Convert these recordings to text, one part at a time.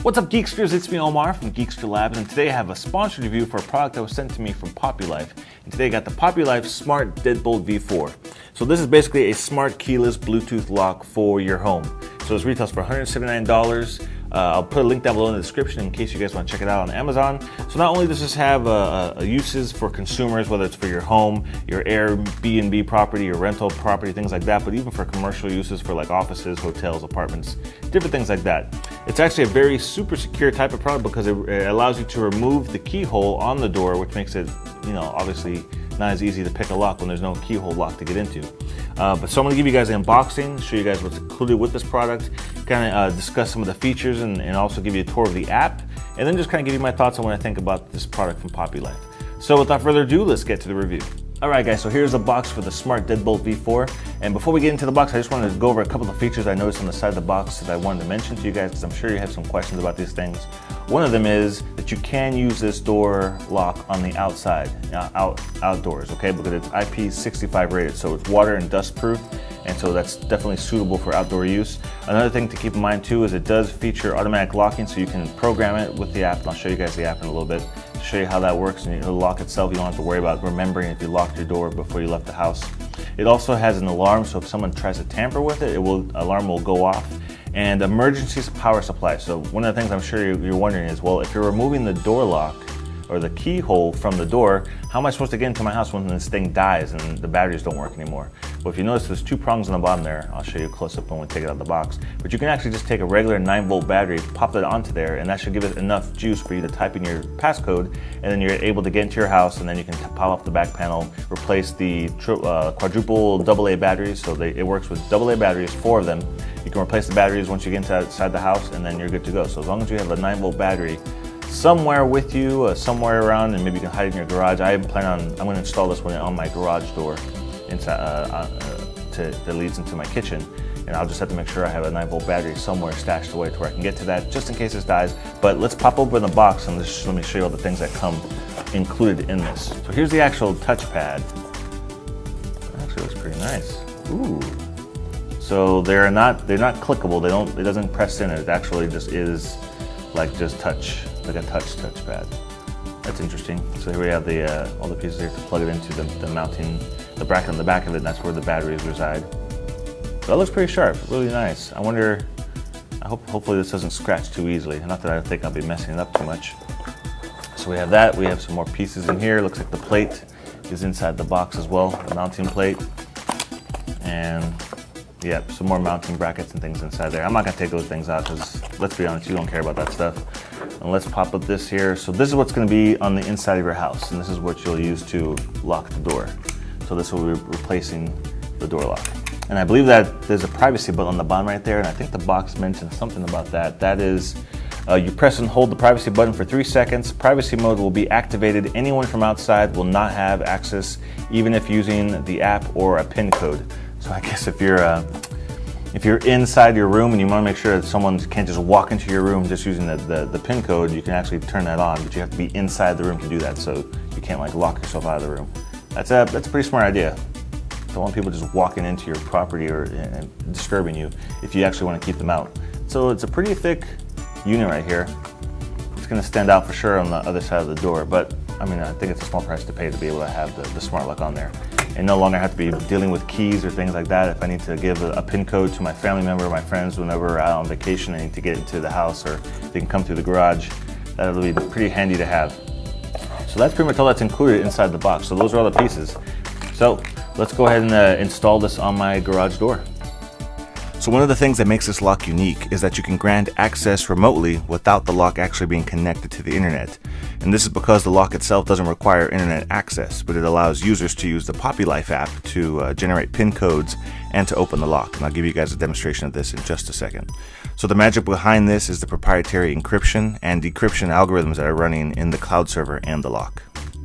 What's up, Geeksters? It's me, Omar from Geekster Labs, and today I have a sponsored review for a product that was sent to me from Populife. And today I got the Populife Smart Deadbolt V4. So this is basically a smart keyless Bluetooth lock for your home. So this retails for $179. I'll put a link down below in the description in case you guys want to check it out on Amazon. So not only does this have uses for consumers, whether it's for your home, your Airbnb property, your rental property, things like that, but even for commercial uses for like offices, hotels, apartments, different things like that. It's actually a very super secure type of product because it allows you to remove the keyhole on the door, which makes it, obviously not as easy to pick a lock when there's no keyhole lock to get into. So I'm going to give you guys an unboxing, show you guys what's included with this product, kind of discuss some of the features and also give you a tour of the app, and then just kind of give you my thoughts on what I think about this product from Populife. So without further ado, let's get to the review. Alright guys, so here's the box for the Smart Deadbolt V4, and before we get into the box, I just wanted to go over a couple of features I noticed on the side of the box that I wanted to mention to you guys because I'm sure you have some questions about these things. One of them is that you can use this door lock on the outside, outdoors, okay, because it's IP65 rated, so it's water and dust proof, and so that's definitely suitable for outdoor use. Another thing to keep in mind too is it does feature automatic locking, so you can program it with the app, and I'll show you guys the app in a little bit to show you how that works, and the lock itself, you don't have to worry about remembering if you locked your door before you left the house. It also has an alarm, so if someone tries to tamper with it, alarm will go off. And emergency power supply. So one of the things I'm sure you're wondering is, well, if you're removing the door lock or the keyhole from the door, how am I supposed to get into my house when this thing dies and the batteries don't work anymore? Well, if you notice, there's two prongs on the bottom there. I'll show you a close-up when we take it out of the box. But you can actually just take a regular 9-volt battery, pop it onto there, and that should give it enough juice for you to type in your passcode, and then you're able to get into your house, and then you can pop off the back panel, replace the quadruple AA batteries. So it works with AA batteries, 4 of them. You can replace the batteries once you get inside the house, and then you're good to go. So as long as you have a 9-volt battery somewhere with you, somewhere around, and maybe you can hide it in your garage. I'm going to install this one on my garage door inside that leads into my kitchen, and I'll just have to make sure I have a 9-volt battery somewhere stashed away to where I can get to that just in case this dies. But let's pop open the box and just let me show you all the things that come included in this. So here's the actual touchpad. It actually looks pretty nice. Ooh. So they're not clickable. It doesn't press in. It actually just is like just touch, like a touchpad. That's interesting. So here we have all the pieces here to plug it into the mounting, the bracket on the back of it, and that's where the batteries reside. So that looks pretty sharp, really nice. I wonder, hopefully this doesn't scratch too easily. Not that I think I'll be messing it up too much. So we have that. We have some more pieces in here. Looks like the plate is inside the box as well, the mounting plate. And yeah, some more mounting brackets and things inside there. I'm not gonna take those things out because let's be honest, you don't care about that stuff. And let's pop up this here. So this is what's gonna be on the inside of your house, and this is what you'll use to lock the door. So this will be replacing the door lock. And I believe that there's a privacy button on the bottom right there, and I think the box mentioned something about that. That is, you press and hold the privacy button for 3 seconds. Privacy mode will be activated. Anyone from outside will not have access, even if using the app or a PIN code. So I guess if you're inside your room and you want to make sure that someone can't just walk into your room just using the PIN code, you can actually turn that on, but you have to be inside the room to do that, so you can't like lock yourself out of the room. That's a pretty smart idea. Don't want people just walking into your property and disturbing you if you actually want to keep them out. So it's a pretty thick unit right here. It's going to stand out for sure on the other side of the door, but I mean, I think it's a small price to pay to be able to have the smart lock on there. And no longer have to be dealing with keys or things like that. If I need to give a PIN code to my family member or my friends whenever we're out on vacation, I need to get into the house, or they can come through the garage. That'll be pretty handy to have. So that's pretty much all that's included inside the box. So those are all the pieces. So let's go ahead and install this on my garage door. So one of the things that makes this lock unique is that you can grant access remotely without the lock actually being connected to the internet. And this is because the lock itself doesn't require internet access, but it allows users to use the Populife app to generate PIN codes and to open the lock. And I'll give you guys a demonstration of this in just a second. So the magic behind this is the proprietary encryption and decryption algorithms that are running in the cloud server and the lock.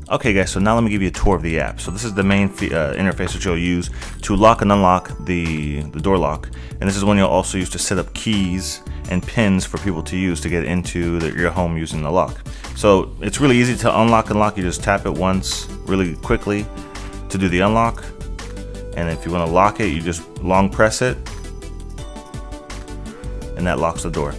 Okay guys, so now let me give you a tour of the app. So this is the main interface that you'll use to lock and unlock the door lock. And this is one you'll also use to set up keys and pins for people to use to get into your home using the lock. So it's really easy to unlock and lock. You just tap it once really quickly to do the unlock. And if you want to lock it, you just long press it, and that locks the door.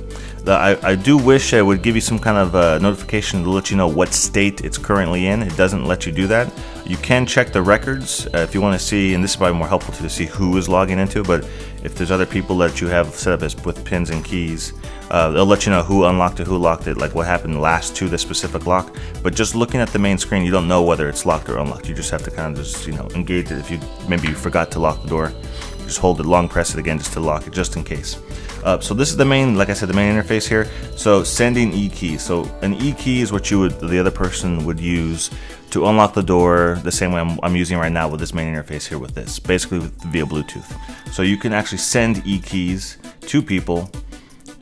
I do wish I would give you some kind of notification to let you know what state it's currently in. It doesn't let you do that. You can check the records if you want to see, and this is probably more helpful to see who is logging into, but if there's other people that you have set up as with pins and keys, they'll let you know who unlocked it, who locked it, like what happened last to the specific lock. But just looking at the main screen, you don't know whether it's locked or unlocked. You just have to kind of just, engage it. If you maybe you forgot to lock the door, just hold it, long press it again just to lock it, just in case. So this is the main, like I said, the main interface here. So sending e-key. So an e-key is what the other person would use to unlock the door, the same way I'm using right now with this main interface here with this, basically via Bluetooth. So you can actually send e-keys to people,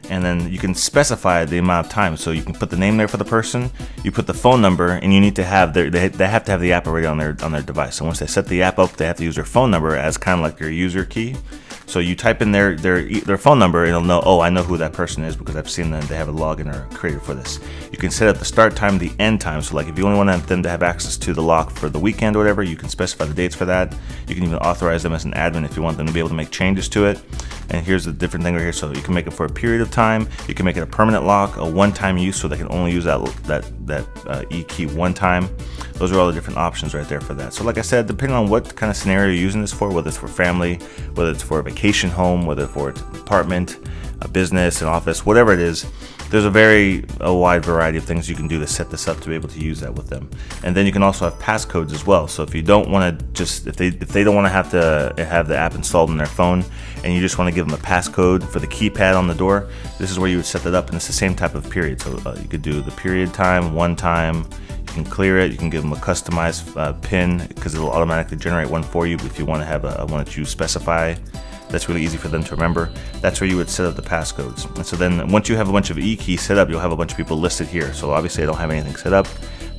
and then you can specify the amount of time. So you can put the name there for the person, you put the phone number, and you need to have they have to have the app already on their device. So once they set the app up, they have to use their phone number as kind of like their user key. So you type in their phone number, and it'll know, oh, I know who that person is because I've seen them. They have a login or created for this. You can set up the start time, the end time. So like if you only want them to have access to the lock for the weekend or whatever, you can specify the dates for that. You can even authorize them as an admin if you want them to be able to make changes to it. And here's the different thing right here. So you can make it for a period of time. You can make it a permanent lock, a one-time use, so they can only use that e-key one time. Those are all the different options right there for that. So like I said, depending on what kind of scenario you're using this for, whether it's for family, whether it's for a vacation home, whether it's for an apartment, a business, an office, whatever it is, there's a wide variety of things you can do to set this up to be able to use that with them. And then you can also have passcodes as well. So if you don't want to if they don't want to have the app installed on their phone, and you just want to give them a passcode for the keypad on the door, this is where you would set that up, and it's the same type of period. So you could do the period time, one time. You can clear it. You can give them a customized pin, because it'll automatically generate one for you if you want to have one that you specify. That's really easy for them to remember. That's where you would set up the passcodes. And so then once you have a bunch of e-keys set up, you'll have a bunch of people listed here. So obviously I don't have anything set up,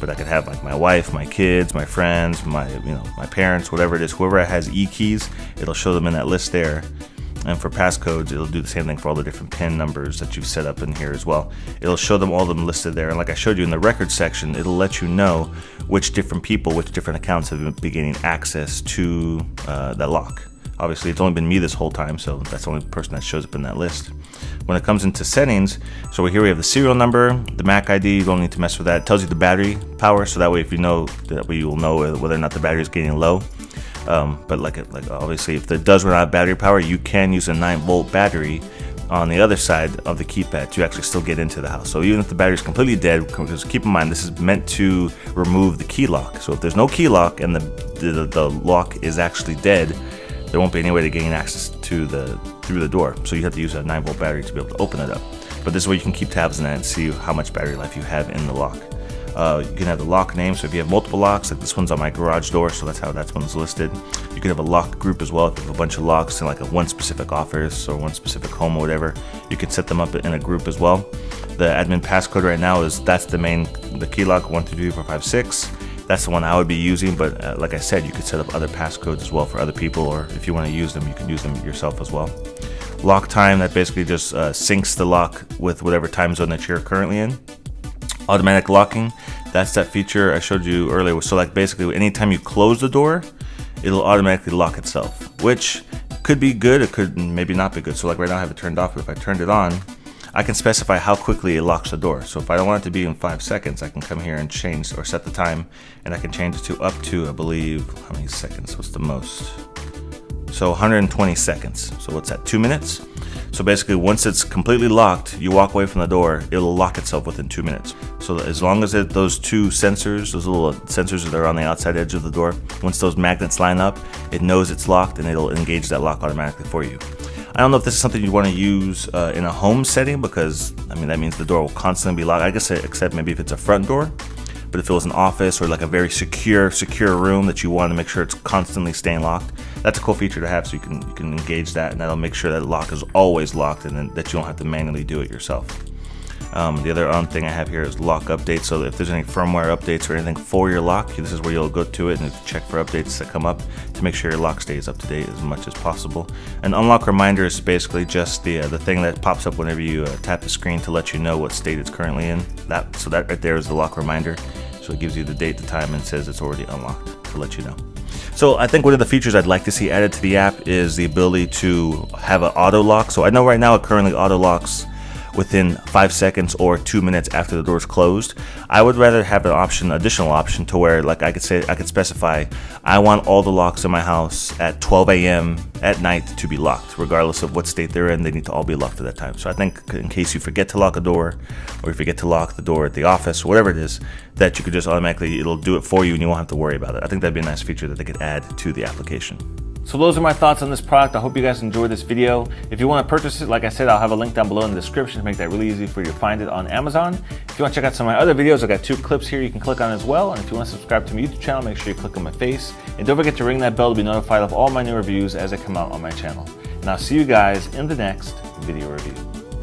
but I could have like my wife, my kids, my friends, my parents, whatever it is, whoever has e-keys, it'll show them in that list there. And for passcodes, it'll do the same thing for all the different PIN numbers that you've set up in here as well. It'll show them all of them listed there. And like I showed you in the records section, it'll let you know which different people, which different accounts have been gaining access to that lock. Obviously, it's only been me this whole time, so that's the only person that shows up in that list. When it comes into settings, so here we have the serial number, the MAC ID. You don't need to mess with that. It tells you the battery power, so that way if you know, that way you will know whether or not the battery is getting low. But like obviously, if it does run out of battery power, you can use a 9-volt battery on the other side of the keypad to actually still get into the house. So even if the battery is completely dead, because keep in mind this is meant to remove the key lock. So if there's no key lock and the lock is actually dead, there won't be any way to gain access to through the door. So you have to use a 9-volt battery to be able to open it up. But this is where you can keep tabs on that and see how much battery life you have in the lock. You can have the lock name, so if you have multiple locks, like this one's on my garage door, so that's how that one's listed. You can have a lock group as well. If you have a bunch of locks in like one specific office or one specific home or whatever, you can set them up in a group as well. The admin passcode right now that's the key lock 1, 2, 3, 4, 5, 6. That's the one I would be using, but like I said, you could set up other passcodes as well for other people, or if you want to use them, you can use them yourself as well. Lock time, that basically just syncs the lock with whatever time zone that you're currently in. Automatic locking, that's that feature I showed you earlier. So like basically anytime you close the door, it'll automatically lock itself, which could be good, it could maybe not be good. So like right now I have it turned off, but if I turned it on, I can specify how quickly it locks the door. So if I don't want it to be in 5 seconds, I can come here and change or set the time, and I can change it to up to, I believe, how many seconds? What's the most? So 120 seconds. So what's that, 2 minutes? So basically once it's completely locked, you walk away from the door, it'll lock itself within 2 minutes. So as long as those two sensors, those little sensors that are on the outside edge of the door, once those magnets line up, it knows it's locked and it'll engage that lock automatically for you. I don't know if this is something you want to use in a home setting, because I mean that means the door will constantly be locked. I guess except maybe if it's a front door. But if it was an office or like a very secure room that you want to make sure it's constantly staying locked, that's a cool feature to have. So you can engage that, and that'll make sure that lock is always locked, and then that you don't have to manually do it yourself. The other thing I have here is lock updates. So if there's any firmware updates or anything for your lock, this is where you'll go to it and check for updates that come up to make sure your lock stays up to date as much as possible. An unlock reminder is basically just the thing that pops up whenever you tap the screen to let you know what state it's currently in. So that right there is the lock reminder. So it gives you the date, the time, and says it's already unlocked to let you know. So I think one of the features I'd like to see added to the app is the ability to have an auto lock. So I know right now it currently auto locks within 5 seconds or 2 minutes after the door is closed. I would rather have an additional option to where, like I could specify, I want all the locks in my house at 12 a.m. at night to be locked, regardless of what state they're in. They need to all be locked at that time. So I think in case you forget to lock a door, or you forget to lock the door at the office, or whatever it is, that you could just automatically, it'll do it for you and you won't have to worry about it. I think that'd be a nice feature that they could add to the application. So those are my thoughts on this product. I hope you guys enjoyed this video. If you want to purchase it, like I said, I'll have a link down below in the description to make that really easy for you to find it on Amazon. If you want to check out some of my other videos, I've got 2 clips here you can click on as well. And if you want to subscribe to my YouTube channel, make sure you click on my face. And don't forget to ring that bell to be notified of all my new reviews as they come out on my channel. And I'll see you guys in the next video review.